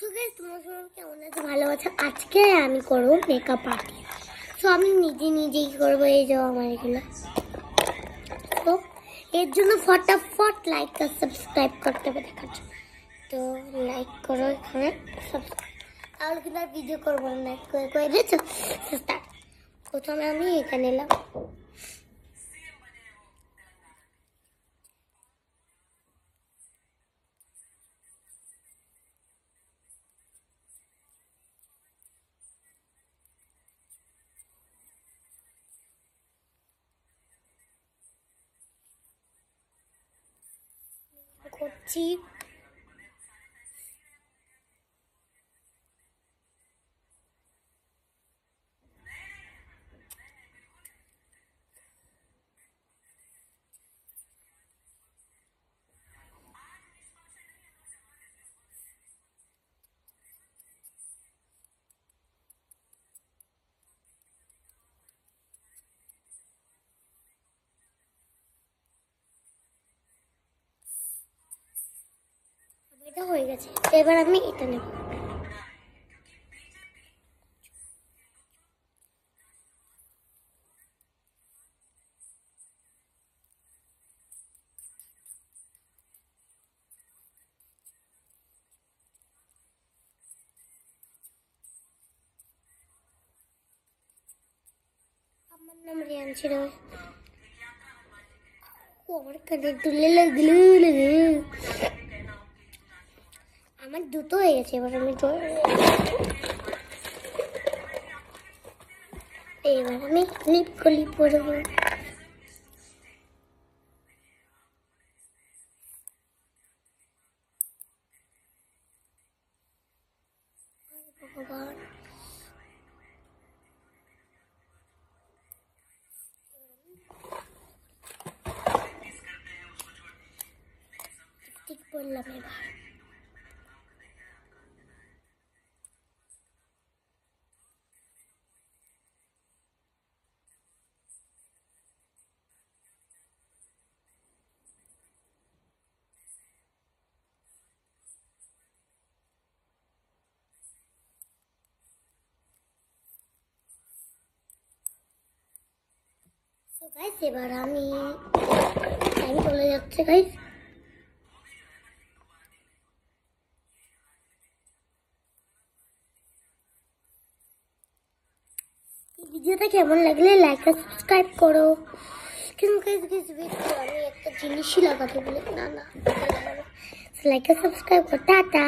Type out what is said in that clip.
So guys তোমরা সবাই কেমন আছো? ভালো আছো? আজকে আমি করব মেকআপ আর্টিস্ট। সো আমি নিজেই করব। এই যে আমার এগুলো। তো এর জন্য ফটাফট লাইক আর সাবস্ক্রাইব করতে হবে দেখার জন্য। তো লাইক করো এখানে, সাবস্ক্রাইব। তাহলে কিন্তু আর ভিডিও করবো না, লাইক করে দিয়েছো। প্রথমে আমি এখানে এলাম। করছি এটা হয়ে গেছে। এবার আমি এটা নেব। আমার নাম রিয়ান ছিল। আমার কানে তুলে লাগলো। আমার দুটো হয়ে গেছে। এবার আমি লিপ পরবো। ভগবান, ঠিক বললাম এবার। তো গাইস এবার আমি টাইম চলে যাচ্ছে গাইস। ভিডিওটা কেমন লাগলে লাইক আর সাবস্ক্রাইব করো। কিন্তু গাইস ভিডিও আমি একটা জিনিসই লাগাতে বলি না, লাইক আর সাবস্ক্রাইব করো। টাটা।